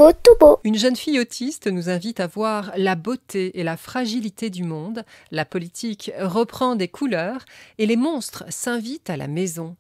nouveau tout beau. Une jeune fille autiste nous invite à voir la beauté et la fragilité du monde, la politique reprend des couleurs et les monstres s'invitent à la maison.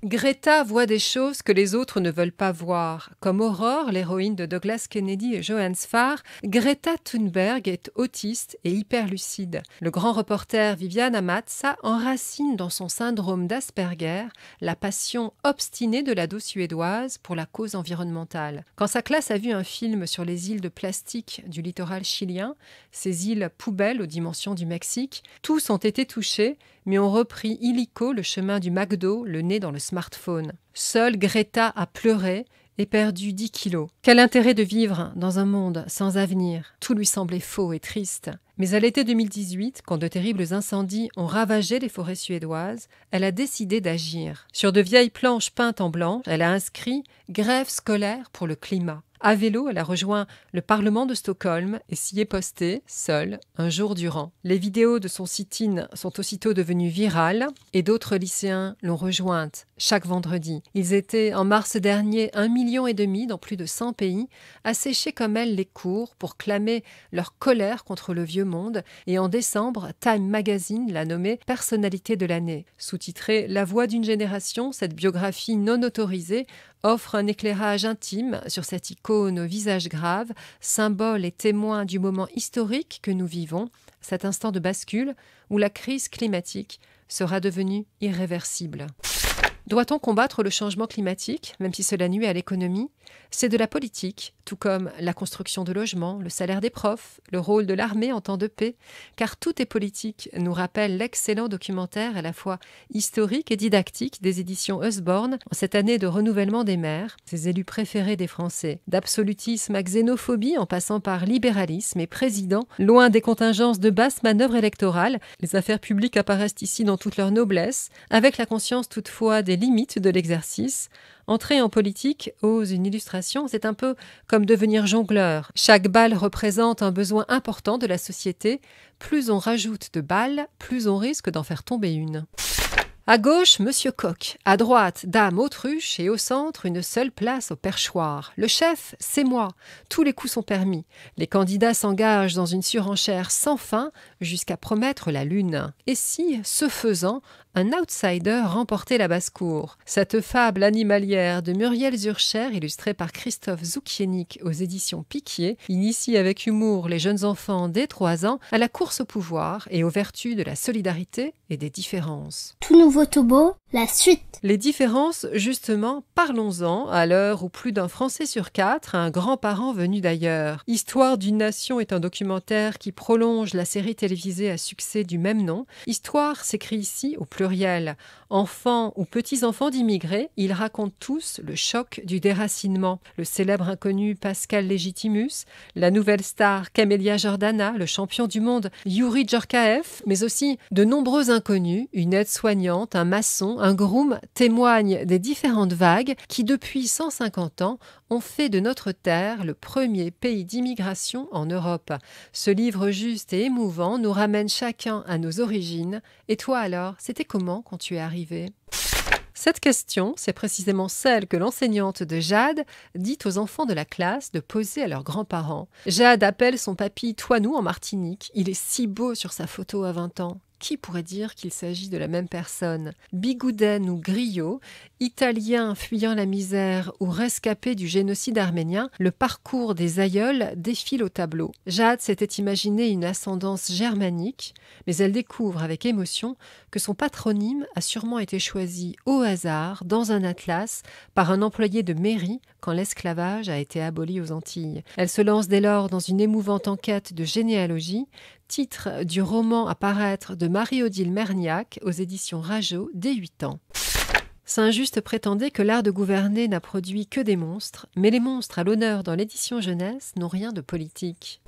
Greta voit des choses que les autres ne veulent pas voir. Comme Aurore, l'héroïne de Douglas Kennedy et Johannes Farr, Greta Thunberg est autiste et hyperlucide. Le grand reporter Vivian Amazza enracine dans son syndrome d'Asperger la passion obstinée de l'ado suédoise pour la cause environnementale. Quand sa classe a vu un film sur les îles de plastique du littoral chilien, ces îles poubelles aux dimensions du Mexique, tous ont été touchés, mais ont repris illico le chemin du McDo, le nez dans le smartphone. Seule Greta a pleuré et perdu 10 kilos. Quel intérêt de vivre dans un monde sans avenir? Tout lui semblait faux et triste. Mais à l'été 2018, quand de terribles incendies ont ravagé les forêts suédoises, elle a décidé d'agir. Sur de vieilles planches peintes en blanc, elle a inscrit « Grève scolaire pour le climat ». À vélo, elle a rejoint le Parlement de Stockholm et s'y est postée, seule, un jour durant. Les vidéos de son sit-in sont aussitôt devenues virales et d'autres lycéens l'ont rejointe chaque vendredi. Ils étaient, en mars dernier, 1,5 million dans plus de 100 pays, à sécher comme elle les cours pour clamer leur colère contre le vieux monde et en décembre, Time Magazine l'a nommée personnalité de l'année. Sous-titrée « La voix d'une génération », cette biographie non autorisée offre un éclairage intime sur cette icône au visage grave, symbole et témoin du moment historique que nous vivons, cet instant de bascule où la crise climatique sera devenue irréversible. Doit-on combattre le changement climatique, même si cela nuit à l'économie? C'est de la politique, tout comme la construction de logements, le salaire des profs, le rôle de l'armée en temps de paix, car tout est politique, nous rappelle l'excellent documentaire à la fois historique et didactique des éditions Usborne en cette année de renouvellement des maires, ces élus préférés des Français. D'absolutisme à xénophobie en passant par libéralisme et président, loin des contingences de basse manœuvre électorale, les affaires publiques apparaissent ici dans toute leur noblesse, avec la conscience toutefois des limites de l'exercice. Entrer en politique, ose une illustration, c'est un peu comme devenir jongleur. Chaque balle représente un besoin important de la société. Plus on rajoute de balles, plus on risque d'en faire tomber une. À gauche, Monsieur Coq. À droite, Dame Autruche. Et au centre, une seule place au perchoir. Le chef, c'est moi. Tous les coups sont permis. Les candidats s'engagent dans une surenchère sans fin jusqu'à promettre la lune. Et si, ce faisant, un outsider remportait la basse-cour? Cette fable animalière de Muriel Zurcher, illustrée par Christophe Zoukienik aux éditions Piquier, initie avec humour les jeunes enfants dès 3 ans à la course au pouvoir et aux vertus de la solidarité et des différences. Tout nouveau tout beau, la suite. Les différences, justement, parlons-en, à l'heure où plus d'un Français sur 4 a un grand-parent venu d'ailleurs. Histoire d'une nation est un documentaire qui prolonge la série télévisée à succès du même nom. Histoire s'écrit ici au pluriel. Enfants ou petits-enfants d'immigrés, ils racontent tous le choc du déracinement. Le célèbre inconnu Pascal Légitimus, la nouvelle star Camélia Jordana, le champion du monde Youri Djorkaeff, mais aussi de nombreux inconnus, une aide-soignante, un maçon, un groom, témoignent des différentes vagues qui, depuis 150 ans, ont fait de notre terre le premier pays d'immigration en Europe. Ce livre juste et émouvant nous ramène chacun à nos origines. Et toi alors, c'était comment quand tu es arrivé ? Cette question, c'est précisément celle que l'enseignante de Jade dit aux enfants de la classe de poser à leurs grands-parents. Jade appelle son papy Toinou en Martinique. Il est si beau sur sa photo à 20 ans. Qui pourrait dire qu'il s'agit de la même personne? Bigouden ou Griot, Italien fuyant la misère ou rescapé du génocide arménien, le parcours des aïeuls défile au tableau. Jade s'était imaginé une ascendance germanique, mais elle découvre avec émotion que son patronyme a sûrement été choisi au hasard, dans un atlas, par un employé de mairie quand l'esclavage a été aboli aux Antilles. Elle se lance dès lors dans une émouvante enquête de généalogie, titre du roman à paraître de Marie-Odile Merniac aux éditions Rageot dès 8 ans. Saint-Just prétendait que l'art de gouverner n'a produit que des monstres, mais les monstres à l'honneur dans l'édition jeunesse n'ont rien de politique.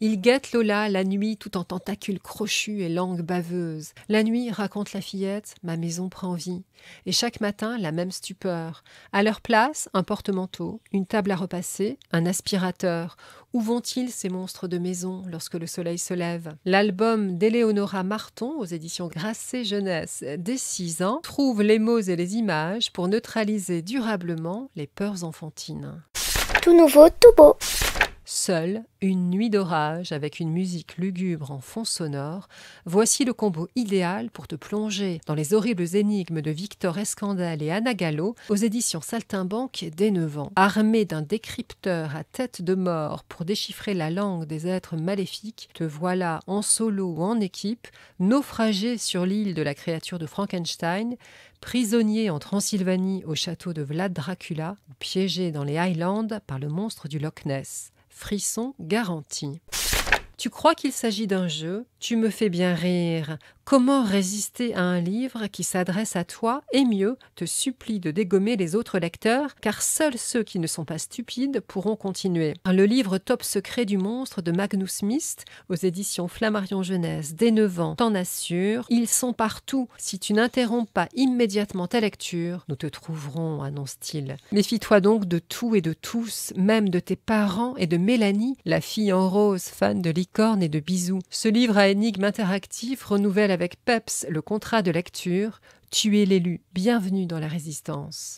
Il guette Lola la nuit tout en tentacules crochus et langue baveuse. La nuit, raconte la fillette, ma maison prend vie. Et chaque matin, la même stupeur. À leur place, un porte-manteau, une table à repasser, un aspirateur. Où vont-ils ces monstres de maison lorsque le soleil se lève? L'album d'Éléonora Marton aux éditions Grasset Jeunesse dès 6 ans trouve les mots et les images pour neutraliser durablement les peurs enfantines. Tout nouveau, tout beau. Seule, une nuit d'orage avec une musique lugubre en fond sonore, voici le combo idéal pour te plonger dans les horribles énigmes de Victor Escandel et Anna Gallo aux éditions Saltimbanque dès 9 ans. Armé d'un décrypteur à tête de mort pour déchiffrer la langue des êtres maléfiques, te voilà en solo ou en équipe, naufragé sur l'île de la créature de Frankenstein, prisonnier en Transylvanie au château de Vlad Dracula ou piégé dans les Highlands par le monstre du Loch Ness. Frisson garanti. Tu crois qu'il s'agit d'un jeu? Tu me fais bien rire. Comment résister à un livre qui s'adresse à toi et mieux, te supplie de dégommer les autres lecteurs, car seuls ceux qui ne sont pas stupides pourront continuer. Le livre Top secret du monstre de Magnus Myst, aux éditions Flammarion Jeunesse, dès 9 ans, t'en assure, ils sont partout. Si tu n'interromps pas immédiatement ta lecture, nous te trouverons, annonce-t-il. Méfie-toi donc de tout et de tous, même de tes parents et de Mélanie, la fille en rose, fan de licorne et de bisous. Ce livre à énigmes interactifs renouvelle avec peps le contrat de lecture. Tu es l'élu, bienvenue dans la résistance.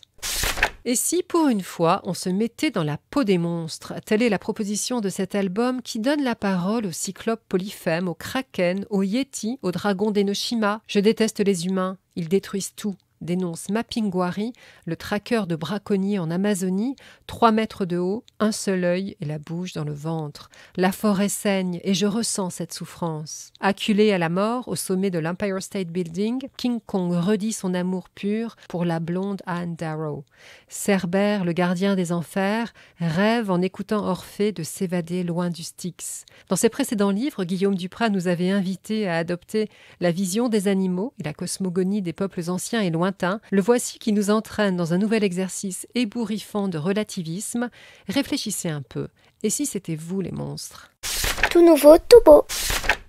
Et si, pour une fois, on se mettait dans la peau des monstres? Telle est la proposition de cet album qui donne la parole aux cyclopes polyphèmes, aux kraken, aux yétis, aux dragons d'Enoshima. Je déteste les humains, ils détruisent tout, dénonce Mapinguari, le traqueur de braconniers en Amazonie, 3 mètres de haut, un seul œil et la bouche dans le ventre. La forêt saigne et je ressens cette souffrance. Acculé à la mort au sommet de l'Empire State Building, King Kong redit son amour pur pour la blonde Anne Darrow. Cerbère, le gardien des enfers, rêve en écoutant Orphée de s'évader loin du Styx. Dans ses précédents livres, Guillaume Duprat nous avait invités à adopter la vision des animaux et la cosmogonie des peuples anciens et lointains. Le voici qui nous entraîne dans un nouvel exercice ébouriffant de relativisme. Réfléchissez un peu. Et si c'était vous les monstres? Tout nouveau, tout beau.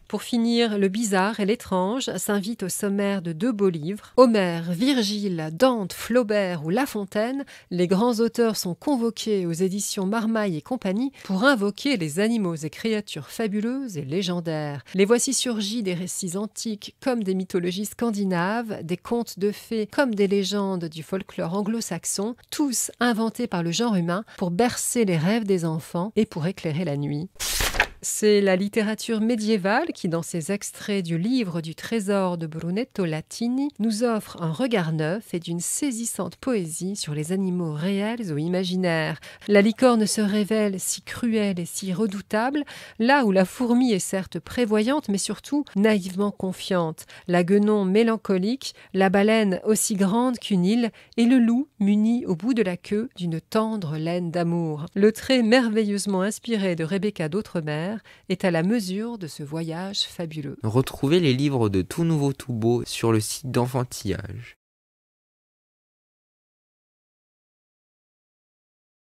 Pour finir, le bizarre et l'étrange s'invitent au sommaire de 2 beaux livres. Homère, Virgile, Dante, Flaubert ou La Fontaine, les grands auteurs sont convoqués aux éditions Marmaille et compagnie pour invoquer les animaux et créatures fabuleuses et légendaires. Les voici surgis des récits antiques comme des mythologies scandinaves, des contes de fées comme des légendes du folklore anglo-saxon, tous inventés par le genre humain pour bercer les rêves des enfants et pour éclairer la nuit. C'est la littérature médiévale qui, dans ses extraits du livre du trésor de Brunetto Latini, nous offre un regard neuf et d'une saisissante poésie sur les animaux réels ou imaginaires. La licorne se révèle si cruelle et si redoutable, là où la fourmi est certes prévoyante, mais surtout naïvement confiante, la guenon mélancolique, la baleine aussi grande qu'une île, et le loup muni au bout de la queue d'une tendre laine d'amour. Le trait merveilleusement inspiré de Rebecca d'Outremer est à la mesure de ce voyage fabuleux. Retrouvez les livres de Tout Nouveau Tout Beau sur le site d'Enfantillage.